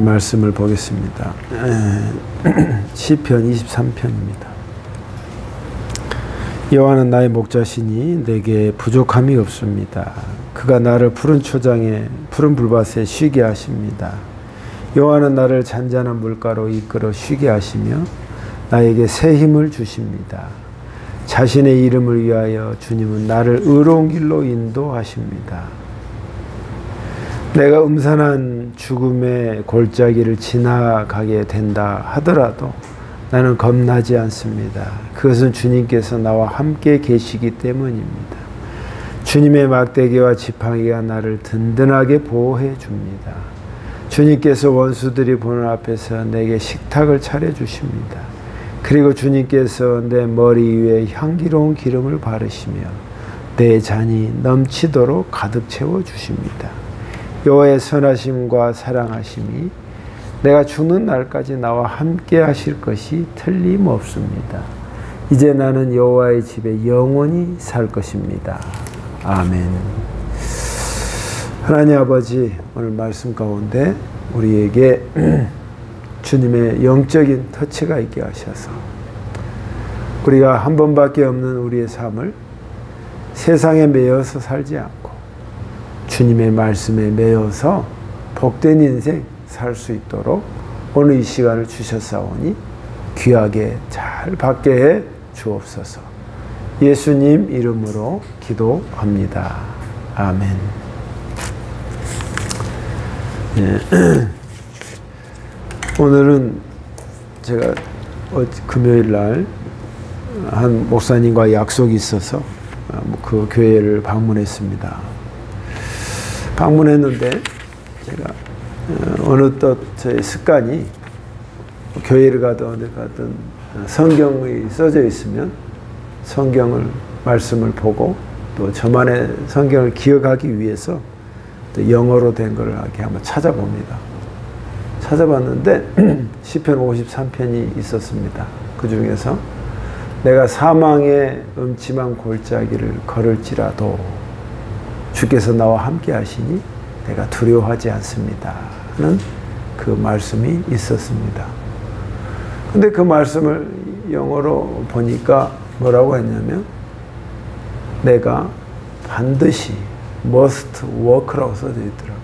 말씀을 보겠습니다. 시편 23편입니다. 여호와는 나의 목자시니 내게 부족함이 없습니다. 그가 나를 푸른 초장에 푸른 불밭에 쉬게 하십니다. 여호와는 나를 잔잔한 물가로 이끌어 쉬게 하시며 나에게 새 힘을 주십니다. 자신의 이름을 위하여 주님은 나를 의로운 길로 인도하십니다. 내가 음산한 죽음의 골짜기를 지나가게 된다 하더라도 나는 겁나지 않습니다. 그것은 주님께서 나와 함께 계시기 때문입니다. 주님의 막대기와 지팡이가 나를 든든하게 보호해 줍니다. 주님께서 원수들이 보는 앞에서 내게 식탁을 차려주십니다. 그리고 주님께서 내 머리 위에 향기로운 기름을 바르시며 내 잔이 넘치도록 가득 채워주십니다. 여호와의 선하심과 사랑하심이 내가 죽는 날까지 나와 함께 하실 것이 틀림없습니다. 이제 나는 여호와의 집에 영원히 살 것입니다. 아멘. 하나님 아버지, 오늘 말씀 가운데 우리에게 주님의 영적인 터치가 있게 하셔서 우리가 한 번밖에 없는 우리의 삶을 세상에 매여서 살지 않고 주님의 말씀에 매여서 복된 인생 살 수 있도록 오늘 이 시간을 주셨사오니 귀하게 잘 받게 해 주옵소서. 예수님 이름으로 기도합니다. 아멘. 오늘은 제가 금요일 날 한 목사님과 약속이 있어서 그 교회를 방문했습니다. 방문했는데 제가 어느덧 저의 습관이 교회를 가든 어디 가든 성경이 써져 있으면 성경을 말씀을 보고 또 저만의 성경을 기억하기 위해서 또 영어로 된 걸 이렇게 한번 찾아봅니다. 찾아봤는데 시편 53편이 있었습니다. 그 중에서 내가 사망의 음침한 골짜기를 걸을지라도 주께서 나와 함께 하시니 내가 두려워하지 않습니다 하는 그 말씀이 있었습니다. 근데 그 말씀을 영어로 보니까 뭐라고 했냐면 내가 반드시 must walk라고 써져 있더라고요.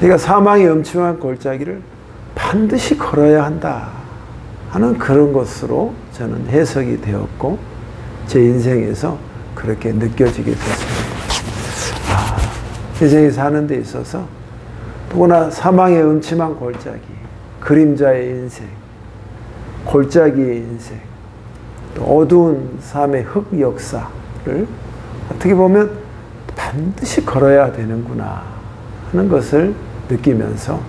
내가 사망의 음침한 골짜기를 반드시 걸어야 한다 하는 그런 것으로 저는 해석이 되었고 제 인생에서 그렇게 느껴지게 됐습니다. 인생이 사는 데 있어서 누구나 사망의 음침한 골짜기, 그림자의 인생, 골짜기의 인생, 또 어두운 삶의 흑역사를 어떻게 보면 반드시 걸어야 되는구나 하는 것을 느끼면서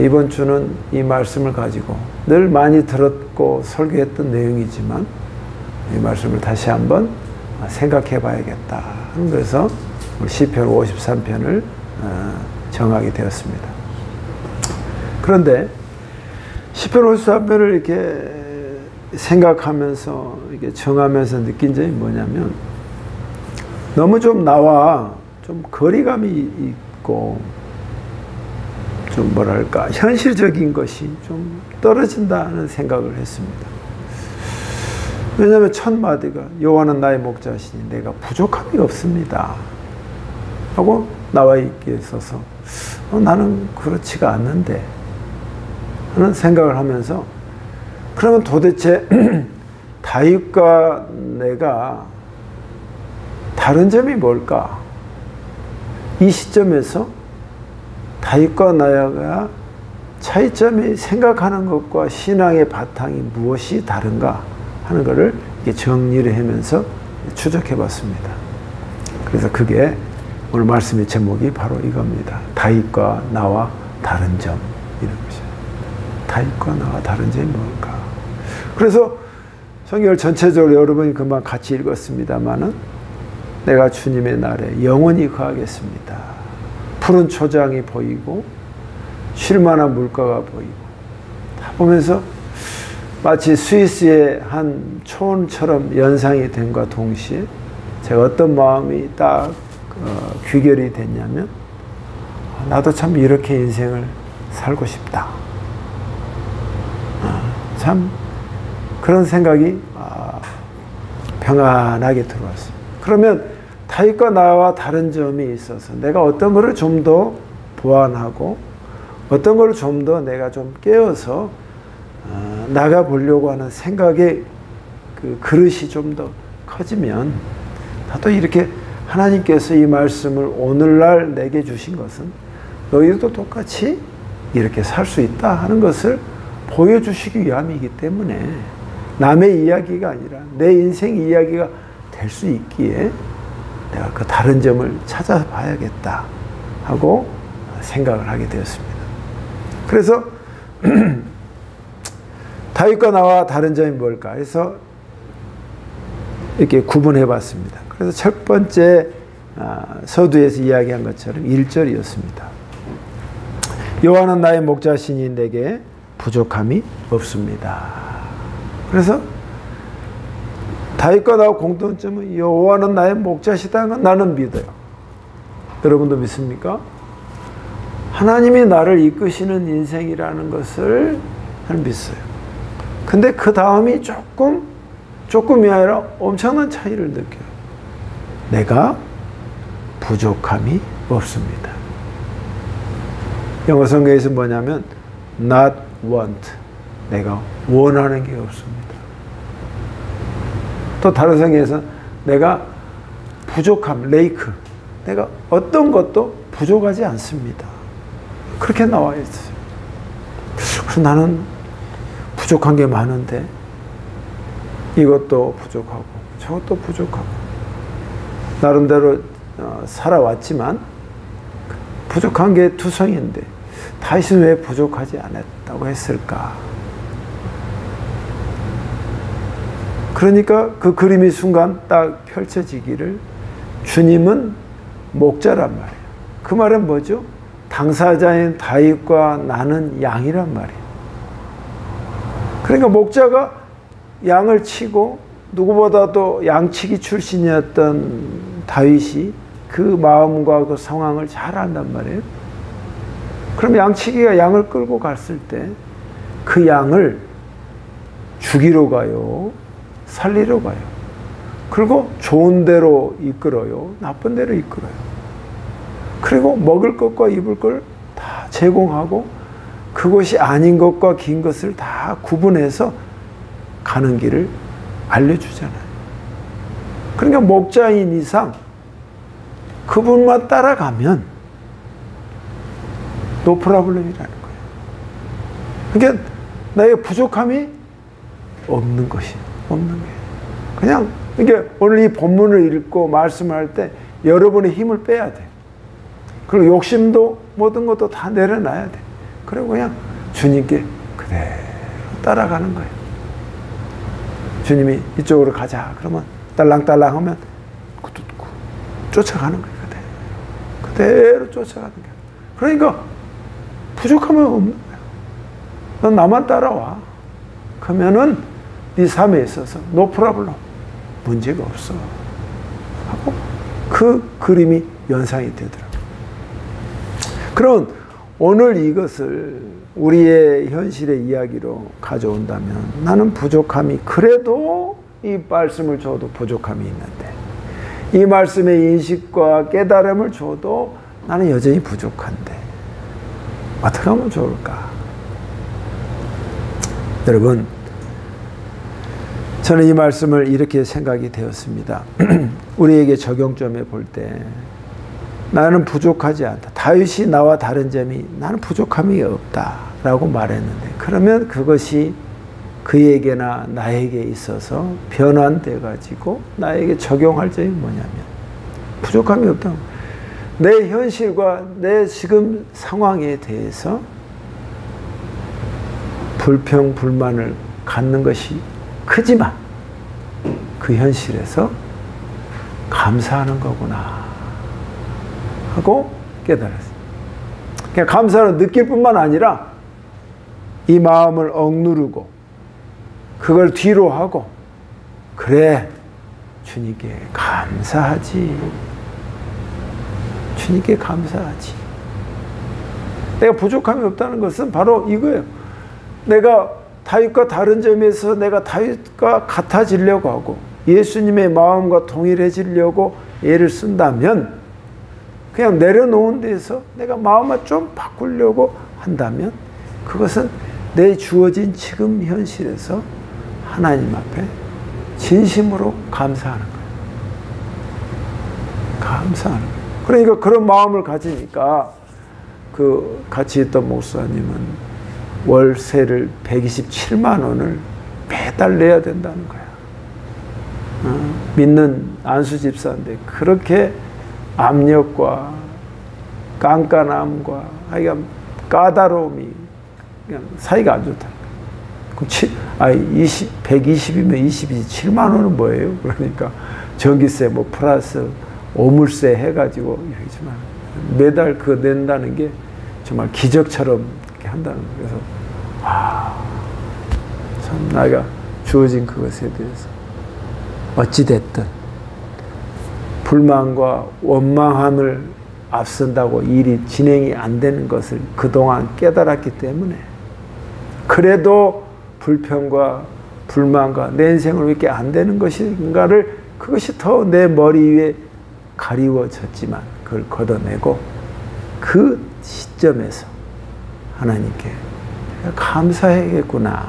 이번 주는 이 말씀을 가지고 늘 많이 들었고 설교했던 내용이지만 이 말씀을 다시 한번 생각해 봐야겠다 하는 그래서 시편 53편을 정하게 되었습니다. 그런데 시편 53편을 이렇게 생각하면서 이렇게 정하면서 느낀 점이 뭐냐면 너무 좀 나와 좀 거리감이 있고 좀 뭐랄까 현실적인 것이 좀 떨어진다는 생각을 했습니다. 왜냐하면 첫 마디가 여호와는 나의 목자시니 내가 부족함이 없습니다 하고 나와 있기에 있어서 나는 그렇지가 않는데 하는 생각을 하면서 그러면 도대체 다윗과 내가 다른 점이 뭘까? 이 시점에서 다윗과 나가 차이점이 생각하는 것과 신앙의 바탕이 무엇이 다른가 하는 것을 정리를 하면서 추적해 봤습니다. 그래서 그게 오늘 말씀의 제목이 바로 이겁니다. 다윗과 나와 다른 점, 이런 것이죠. 다윗과 나와 다른 점이 뭘까? 그래서 성경을 전체적으로 여러분이 금방 같이 읽었습니다마는 내가 주님의 날에 영원히 거하겠습니다. 푸른 초장이 보이고 쉴만한 물가가 보이고 다 보면서 마치 스위스의 한 초원처럼 연상이 됨과 동시에 제가 어떤 마음이 딱 귀결이 됐냐면 나도 참 이렇게 인생을 살고 싶다. 참 그런 생각이 평안하게 들어왔어요. 그러면 다윗과 나와 다른 점이 있어서 내가 어떤 것을 좀 더 보완하고 어떤 걸 좀 더 내가 좀 깨어서 나가보려고 하는 생각의 그 그릇이 좀 더 커지면 나도 이렇게 하나님께서 이 말씀을 오늘날 내게 주신 것은 너희도 똑같이 이렇게 살 수 있다 하는 것을 보여주시기 위함이기 때문에 남의 이야기가 아니라 내 인생 이야기가 될 수 있기에 내가 그 다른 점을 찾아봐야겠다 하고 생각을 하게 되었습니다. 그래서 다윗과 나와 다른 점이 뭘까 해서 이렇게 구분해 봤습니다. 그래서 첫 번째 서두에서 이야기한 것처럼 1절이었습니다. 여호와는 나의 목자시니 내게 부족함이 없습니다. 그래서 다윗과 나와 공통점은 여호와는 나의 목자시다는 건 나는 믿어요. 여러분도 믿습니까? 하나님이 나를 이끄시는 인생이라는 것을 나는 믿어요. 근데 그 다음이 조금이 아니라 엄청난 차이를 느껴요. 내가 부족함이 없습니다. 영어 성경에서 뭐냐면 not want, 내가 원하는 게 없습니다. 또 다른 성경에서 내가 부족함, lack, 내가 어떤 것도 부족하지 않습니다. 그렇게 나와 있어요. 그래서 나는 부족한 게 많은데 이것도 부족하고 저것도 부족하고 나름대로 살아왔지만 부족한 게 투성인데 다윗은 왜 부족하지 않았다고 했을까? 그러니까 그 그림이 순간 딱 펼쳐지기를 주님은 목자란 말이에요. 그 말은 뭐죠? 당사자인 다윗과 나는 양이란 말이에요. 그러니까 목자가 양을 치고 누구보다도 양치기 출신이었던 다윗이 그 마음과 그 상황을 잘 안단 말이에요. 그럼 양치기가 양을 끌고 갔을 때 그 양을 죽이러 가요? 살리러 가요? 그리고 좋은 데로 이끌어요? 나쁜 데로 이끌어요? 그리고 먹을 것과 입을 걸 다 제공하고 그것이 아닌 것과 긴 것을 다 구분해서 가는 길을 알려주잖아요. 그러니까 목자인 이상 그분만 따라가면 노 프로블렘이라는 거예요. 그러니까 나의 부족함이 없는 것이에요. 없는 거예요. 그냥 이게 오늘 이 본문을 읽고 말씀할 때 여러분의 힘을 빼야 돼. 그리고 욕심도 모든 것도 다 내려놔야 돼. 그리고 그냥 주님께 그대로 따라가는 거예요. 주님이 이쪽으로 가자 그러면 딸랑딸랑 하면 쫓아가는 거예요. 그대로 쫓아가는 거예요. 그러니까 부족함은 없는 거예요. 넌 나만 따라와. 그러면은 네 삶에 있어서 노 프로블럼, 문제가 없어 하고 그 그림이 연상이 되더라고요. 그럼 오늘 이것을 우리의 현실의 이야기로 가져온다면 나는 부족함이 그래도 이 말씀을 줘도 부족함이 있는데 이 말씀의 인식과 깨달음을 줘도 나는 여전히 부족한데 어떻게 하면 좋을까? 여러분, 저는 이 말씀을 이렇게 생각이 되었습니다. 우리에게 적용점에 볼 때 나는 부족하지 않다. 다윗이 나와 다른 점이 나는 부족함이 없다라고 말했는데 그러면 그것이 그에게나 나에게 있어서 변환돼 가지고 나에게 적용할 점이 뭐냐면 부족함이 없다. 내 현실과 내 지금 상황에 대해서 불평, 불만을 갖는 것이 크지만 그 현실에서 감사하는 거구나 하고 깨달았어요. 그냥 감사를 느낄 뿐만 아니라 이 마음을 억누르고 그걸 뒤로 하고 그래 주님께 감사하지. 주님께 감사하지. 내가 부족함이 없다는 것은 바로 이거예요. 내가 다윗과 다른 점에서 내가 다윗과 같아지려고 하고 예수님의 마음과 동일해지려고 애를 쓴다면, 그냥 내려놓은 데서 내가 마음을 좀 바꾸려고 한다면 그것은 내 주어진 지금 현실에서 하나님 앞에 진심으로 감사하는 거예요. 감사하는 거예요. 그러니까 그런 마음을 가지니까 그 같이 있던 목사님은 월세를 127만 원을 매달 내야 된다는 거야. 믿는 안수 집사인데 그렇게 압력과 깐깐함과 하여간 까다로움이 그냥 사이가 안 좋다. 120이면 27만 원은 뭐예요? 그러니까 전기세 뭐 플러스 오물세 해가지고 이러지만 매달 그거 낸다는 게 정말 기적처럼 이렇게 한다는 거예요. 그래서 참 나이가 주어진 그것에 대해서 어찌됐든 불만과 원망함을 앞선다고 일이 진행이 안 되는 것을 그동안 깨달았기 때문에, 그래도 불평과 불만과 내 인생을 왜 이렇게 안 되는 것인가를, 그것이 더 내 머리 위에 가리워졌지만 그걸 걷어내고 그 시점에서 하나님께 감사해야겠구나.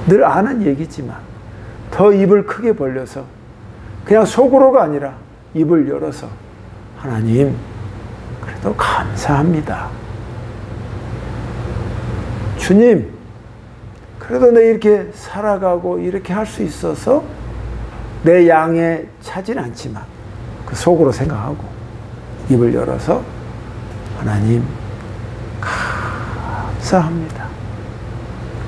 늘 아는 얘기지만 더 입을 크게 벌려서 그냥 속으로가 아니라 입을 열어서 하나님 그래도 감사합니다. 주님 그래도 내 이렇게 살아가고 이렇게 할 수 있어서 내 양에 차진 않지만 그 속으로 생각하고 입을 열어서 하나님 감사합니다.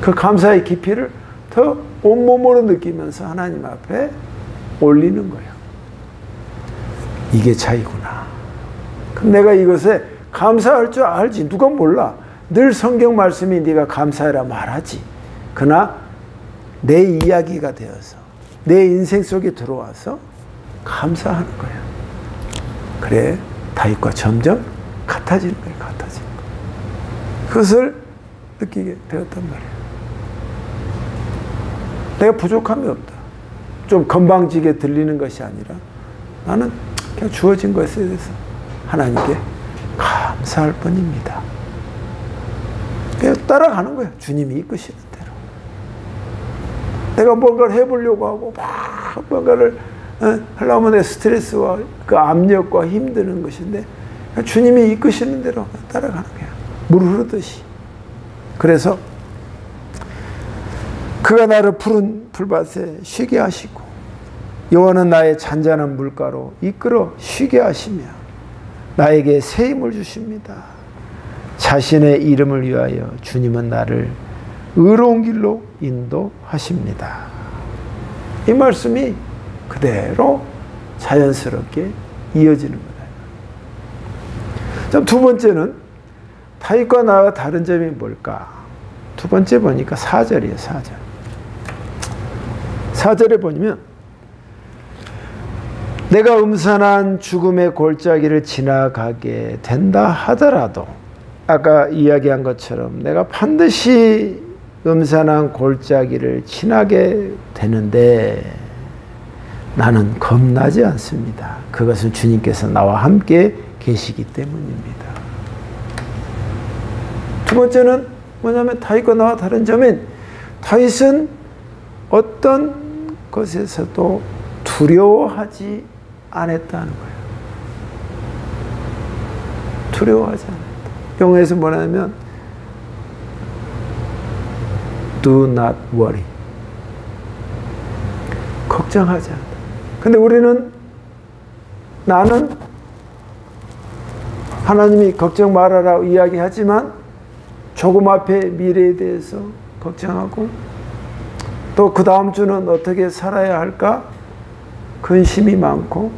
그 감사의 깊이를 더 온몸으로 느끼면서 하나님 앞에 올리는 거예요. 이게 차이구나. 그럼 내가 이것에 감사할 줄 알지. 누가 몰라. 늘 성경 말씀이 네가 감사해라 말하지. 그러나 내 이야기가 되어서 내 인생 속에 들어와서 감사하는 거예요. 그래 다윗과 점점 같아지는 거예요. 같아지는 거예요. 그것을 느끼게 되었단 말이에요. 내가 부족함이 없다. 좀 건방지게 들리는 것이 아니라 나는 그냥 주어진 것에 대해서 하나님께 감사할 뿐입니다. 그냥 따라가는 거예요. 주님이 이끄시는 대로. 내가 뭔가를 해보려고 하고 막 뭔가를 하려면 내 스트레스와 그 압력과 힘드는 것인데 주님이 이끄시는 대로 따라가는 거야. 물 흐르듯이. 그래서 그가 나를 푸른 풀밭에 쉬게 하시고 여호와는 나의 잔잔한 물가로 이끌어 쉬게 하시며 나에게 새 힘을 주십니다. 자신의 이름을 위하여 주님은 나를 의로운 길로 인도하십니다. 이 말씀이 그대로 자연스럽게 이어지는 거다. 두 번째는 다윗과 나와 다른 점이 뭘까? 두 번째 보니까 4절이에요. 4절. 4절에 보면 내가 음산한 죽음의 골짜기를 지나가게 된다 하더라도 아까 이야기한 것처럼 내가 반드시 음산한 골짜기를 지나게 되는데 나는 겁나지 않습니다. 그것은 주님께서 나와 함께 계시기 때문입니다. 두 번째는 뭐냐면 다윗과 나와 다른 점은 다윗은 어떤 것에서도 두려워하지 않았다는 거예요. 두려워하지 않았다. 영어에서 뭐냐면 do not worry. 걱정하지 않다. 근데 나는 하나님이 걱정 말아라 이야기하지만 조금 앞에 미래에 대해서 걱정하고 또 그 다음 주는 어떻게 살아야 할까 근심이 많고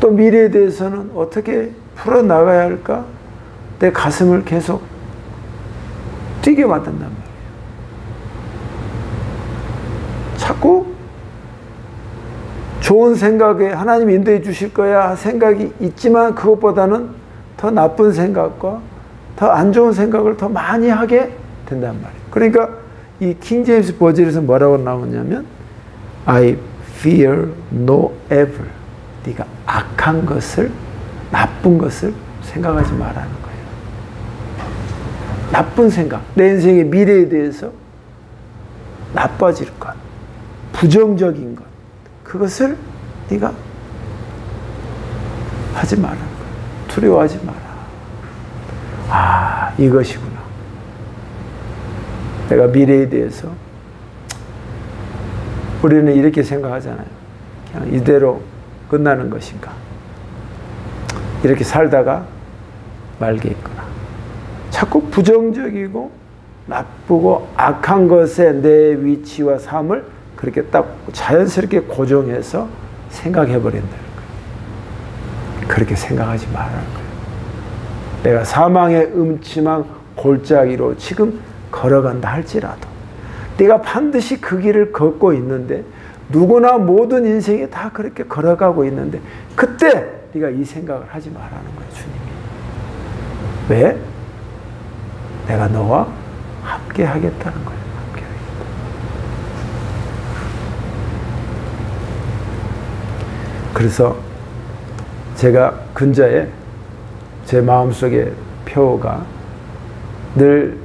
또 미래에 대해서는 어떻게 풀어나가야 할까 내 가슴을 계속 뛰게 만든단 말이에요. 자꾸 좋은 생각에 하나님 인도해 주실 거야 생각이 있지만 그것보다는 더 나쁜 생각과 더 안 좋은 생각을 더 많이 하게 된단 말이에요. 그러니까 이 킹제임스 버전에서 뭐라고 나오냐면 I fear no evil. 네가 악한 것을, 나쁜 것을 생각하지 말라는 거예요. 나쁜 생각, 내 인생의 미래에 대해서 나빠질 것, 부정적인 것, 그것을 네가 하지 말라는 거예요. 두려워하지 마라. 아, 이것이구나. 내가 미래에 대해서 우리는 이렇게 생각하잖아요. 그냥 이대로 끝나는 것인가. 이렇게 살다가 말겠구나. 자꾸 부정적이고 나쁘고 악한 것에 내 위치와 삶을 그렇게 딱 자연스럽게 고정해서 생각해 버린다는 거예요. 그렇게 생각하지 말라는 거예요. 내가 사망의 음침한 골짜기로 지금 걸어간다 할지라도 네가 반드시 그 길을 걷고 있는데 누구나 모든 인생이 다 그렇게 걸어가고 있는데 그때 네가 이 생각을 하지 말라는 거예요. 주님이. 왜? 내가 너와 함께 하겠다는 거예요. 함께 하겠다. 그래서 제가 근자에 제 마음속에 표가 늘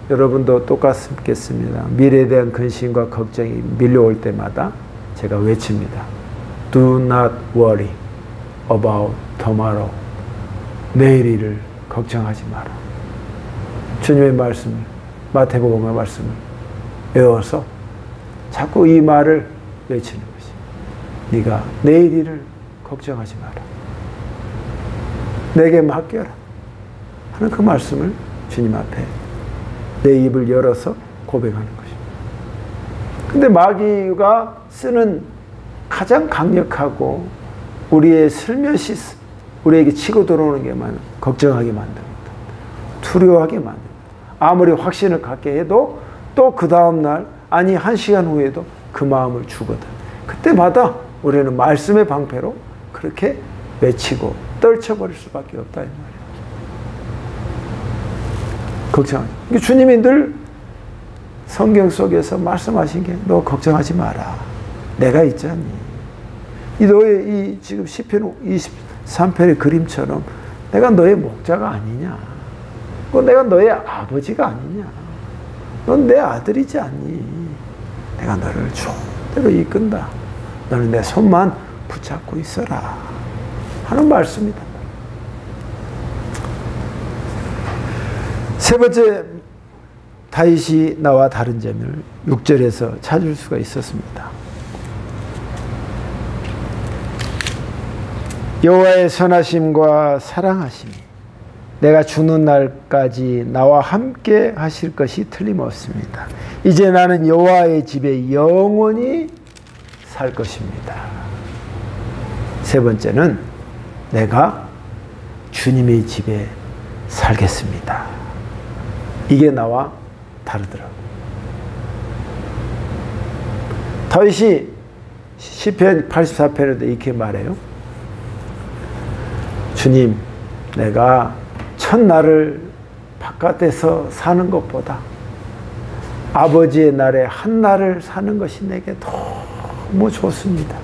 여러분도 똑같겠습니다. 미래에 대한 근심과 걱정이 밀려올 때마다 제가 외칩니다. Do not worry about tomorrow. 내일 일을 걱정하지 마라. 주님의 말씀을, 마태복음의 말씀을 외워서 자꾸 이 말을 외치는 것이. 네가 내일 일을 걱정하지 마라. 내게 맡겨라. 하는 그 말씀을 주님 앞에 내 입을 열어서 고백하는 것입니다. 근데 마귀가 쓰는 가장 강력하고 우리의 슬며시 우리에게 치고 들어오는 게 걱정하게 만듭니다. 두려워하게 만듭니다. 아무리 확신을 갖게 해도 또 그 다음날 아니 1시간 후에도 그 마음을 주거든. 그때마다 우리는 말씀의 방패로 그렇게 외치고 떨쳐버릴 수밖에 없다 이 말이에요. 걱정하지. 주님이 늘 성경 속에서 말씀하신 게 너 걱정하지 마라. 내가 있잖니. 너의 이 지금 시편 23편의 그림처럼 내가 너의 목자가 아니냐. 내가 너의 아버지가 아니냐. 넌 내 아들이지 않니. 내가 너를 좋대로 이끈다. 너는 내 손만 붙잡고 있어라. 하는 말씀이다. 세 번째, 다윗이 나와 다른 점을 6절에서 찾을 수가 있었습니다. 여호와의 선하심과 사랑하심이 내가 죽는 날까지 나와 함께 하실 것이 틀림없습니다. 이제 나는 여호와의 집에 영원히 살 것입니다. 세 번째는 내가 주님의 집에 살겠습니다. 이게 나와 다르더라고요. 다윗이 시편 84편에도 이렇게 말해요. 주님, 내가 첫날을 바깥에서 사는 것보다 아버지의 날에 한 날을 사는 것이 내게 너무 좋습니다.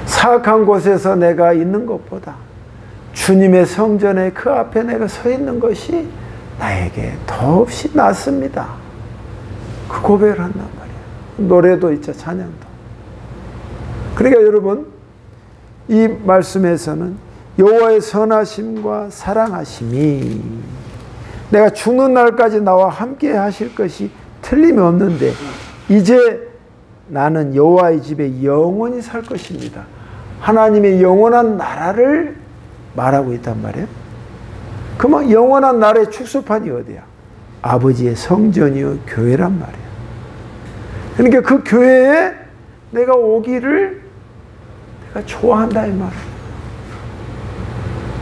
사악한 곳에서 내가 있는 것보다 주님의 성전에 그 앞에 내가 서 있는 것이 나에게 더없이 낫습니다. 그 고백을 한단 말이에요. 노래도 있죠. 찬양도. 그러니까 여러분, 이 말씀에서는 여호와의 선하심과 사랑하심이 내가 죽는 날까지 나와 함께 하실 것이 틀림이 없는데 이제 나는 여호와의 집에 영원히 살 것입니다. 하나님의 영원한 나라를 말하고 있단 말이에요. 그러면 영원한 나라의 축소판이 어디야? 아버지의 성전이요 교회란 말이에요. 그러니까 그 교회에 내가 오기를 내가 좋아한다 이 말이에요.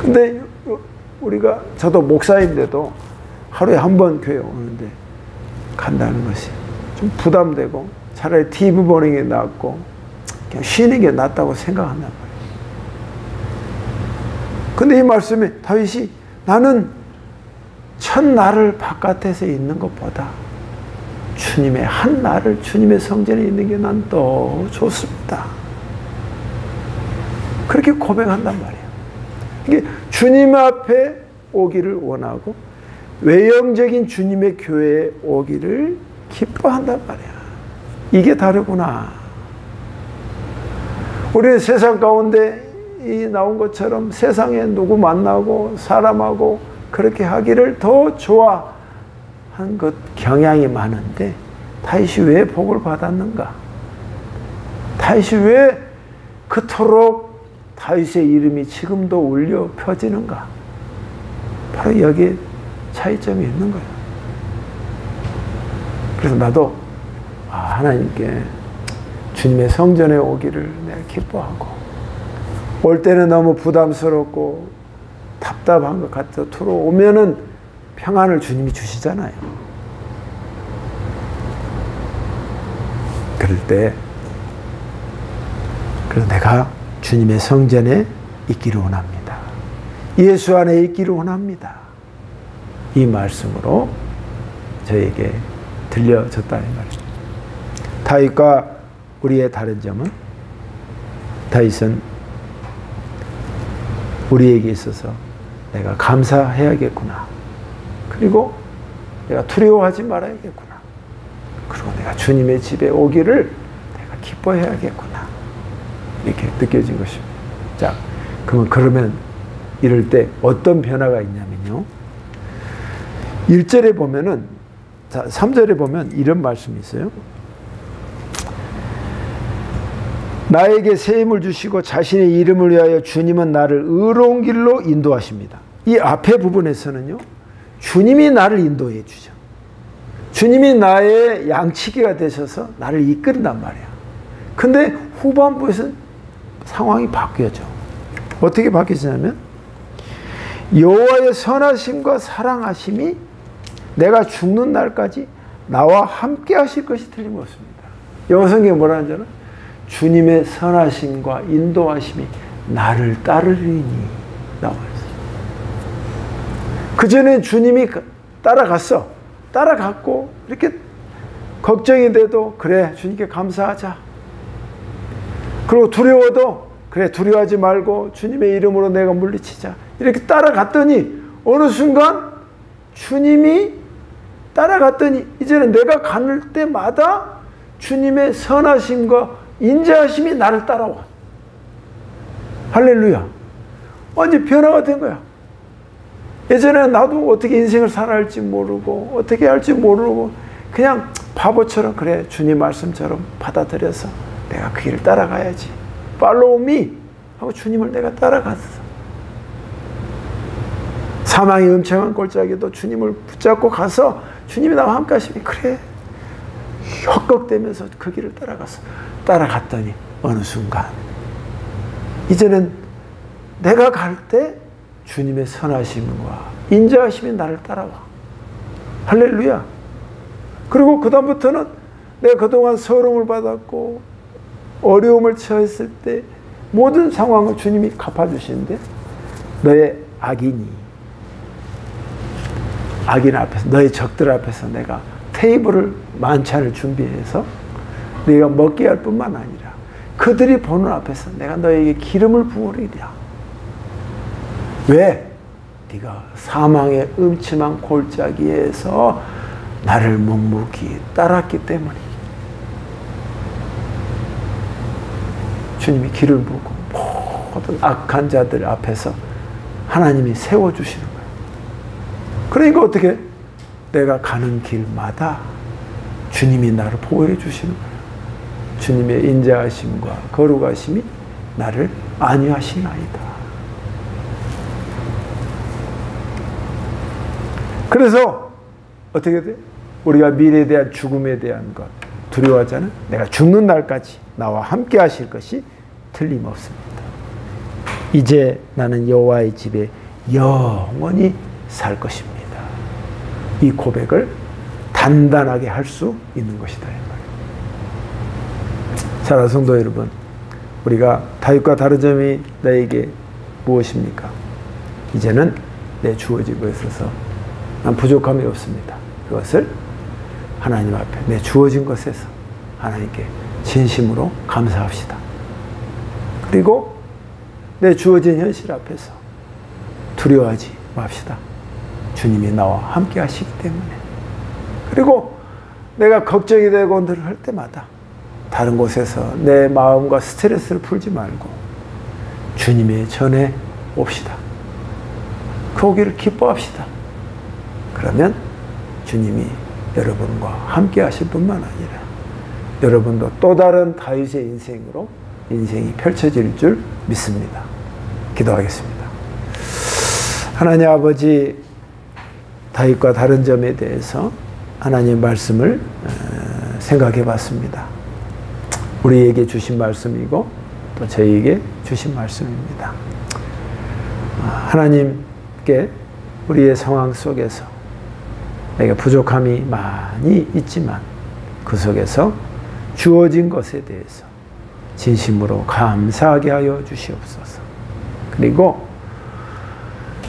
근데 저도 목사인데도 하루에 한 번 교회 오는데 간다는 것이 좀 부담되고 차라리 TV 보는 게 낫고 그냥 쉬는 게 낫다고 생각한단 말이에요. 근데 이 말씀에 다윗이 나는 첫날을 바깥에서 있는 것보다 주님의 한 날을 주님의 성전에 있는 게 난 더 좋습니다. 그렇게 고백한단 말이에요. 이게 주님 앞에 오기를 원하고 외형적인 주님의 교회에 오기를 기뻐한단 말이야. 이게 다르구나. 우리는 세상 가운데 이 나온 것처럼 세상에 누구 만나고 사람하고 그렇게 하기를 더 좋아한 것 경향이 많은데 다윗이 왜 복을 받았는가? 다윗이 왜 그토록 다윗의 이름이 지금도 울려 펴지는가? 바로 여기에 차이점이 있는 거예요. 그래서 나도 하나님께 주님의 성전에 오기를 내가 기뻐하고 올 때는 너무 부담스럽고 답답한 것 같아 들어오면은 평안을 주님이 주시잖아요. 그럴 때 그래서 내가 주님의 성전에 있기를 원합니다. 예수 안에 있기를 원합니다. 이 말씀으로 저에게 들려졌다 이 말입니다. 다윗과 우리의 다른 점은 다윗은 우리에게 있어서 내가 감사해야겠구나. 그리고 내가 두려워하지 말아야겠구나. 그리고 내가 주님의 집에 오기를 내가 기뻐해야겠구나. 이렇게 느껴진 것입니다. 자, 그러면 이럴 때 어떤 변화가 있냐면요. 1절에 보면은, 자, 3절에 보면 이런 말씀이 있어요. 나에게 새 힘을 주시고 자신의 이름을 위하여 주님은 나를 의로운 길로 인도하십니다. 이 앞에 부분에서는요, 주님이 나를 인도해 주죠. 주님이 나의 양치기가 되셔서 나를 이끈단 말이야. 근데 후반부에서는 상황이 바뀌어져. 어떻게 바뀌었냐면 여호와의 선하심과 사랑하심이 내가 죽는 날까지 나와 함께 하실 것이 틀림없습니다. 영어 성경에 뭐라 하잖아? 주님의 선하심과 인도하심이 나를 따르리니 나와 있어요. 그전에 주님이 따라갔어. 따라갔고 이렇게 걱정이 돼도 그래 주님께 감사하자. 그리고 두려워도 그래 두려워하지 말고 주님의 이름으로 내가 물리치자. 이렇게 따라갔더니 어느 순간 주님이 따라갔더니 이제는 내가 갈 때마다 주님의 선하심과 인자하심이 나를 따라와. 할렐루야. 완전 변화가 된 거야. 예전에는 나도 어떻게 인생을 살아야 할지 모르고 어떻게 할지 모르고 그냥 바보처럼 그래 주님 말씀처럼 받아들여서 내가 그 길을 따라가야지. Follow me 하고 주님을 내가 따라갔어. 사망의 음침한 골짜기도 주님을 붙잡고 가서 주님이 나와 함께 하시니 그래 헛걱대면서 그 길을 따라갔어. 따라갔더니 어느 순간 이제는 내가 갈 때 주님의 선하심과 인자하심이 나를 따라와. 할렐루야. 그리고 그 다음부터는 내가 그동안 서름을 받았고 어려움을 처했을 때 모든 상황을 주님이 갚아주시는데 너의 악인 앞에서 너의 적들 앞에서 내가 테이블을 만찬을 준비해서 네가 먹게 할 뿐만 아니라 그들이 보는 앞에서 내가 너에게 기름을 부으리라. 왜? 네가 사망의 음침한 골짜기에서 나를 묵묵히 따랐기 때문에. 주님이 길을 부고 모든 악한 자들 앞에서 하나님이 세워주시는 거예요. 그러니까 어떻게? 내가 가는 길마다 주님이 나를 보호해 주시는 거예요. 주님의 인자하심과 거룩하심이 나를 안위하시나이다. 그래서 어떻게 돼? 우리가 미래에 대한 죽음에 대한 것 두려워하잖아요. 내가 죽는 날까지 나와 함께 하실 것이 틀림없습니다. 이제 나는 여호와의 집에 영원히 살 것입니다. 이 고백을 단단하게 할 수 있는 것이다. 사랑하는 성도 여러분, 우리가 다윗과 다른 점이 나에게 무엇입니까? 이제는 내 주어진 것에 있어서 난 부족함이 없습니다. 그것을 하나님 앞에 내 주어진 것에서 하나님께 진심으로 감사합시다. 그리고 내 주어진 현실 앞에서 두려워하지 맙시다. 주님이 나와 함께 하시기 때문에. 그리고 내가 걱정이 되고 늘 할 때마다 다른 곳에서 내 마음과 스트레스를 풀지 말고 주님의 전에 옵시다. 그 오기를 기뻐합시다. 그러면 주님이 여러분과 함께 하실 뿐만 아니라 여러분도 또 다른 다윗의 인생으로 인생이 펼쳐질 줄 믿습니다. 기도하겠습니다. 하나님 아버지, 다윗과 다른 점에 대해서 하나님의 말씀을 생각해 봤습니다. 우리에게 주신 말씀이고 또 저희에게 주신 말씀입니다. 하나님께 우리의 상황 속에서 내가 부족함이 많이 있지만 그 속에서 주어진 것에 대해서 진심으로 감사하게 하여 주시옵소서. 그리고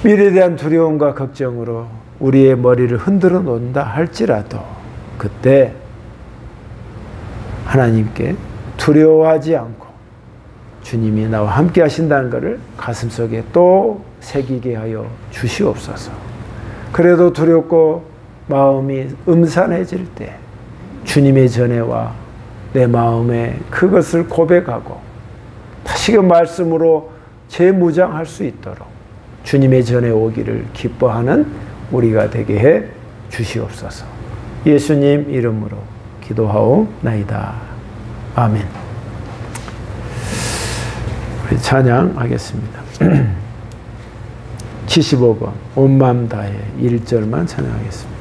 미래에 대한 두려움과 걱정으로 우리의 머리를 흔들어 놓는다 할지라도 그때 하나님께 두려워하지 않고 주님이 나와 함께 하신다는 것을 가슴속에 또 새기게 하여 주시옵소서. 그래도 두렵고 마음이 음산해질 때 주님의 전에와 내 마음에 그것을 고백하고 다시금 말씀으로 재무장할 수 있도록 주님의 전에 오기를 기뻐하는 우리가 되게 해 주시옵소서. 예수님 이름으로 기도하옵나이다. 아멘. 우리 찬양하겠습니다. 75번 온 마음 다해 1절만 찬양하겠습니다.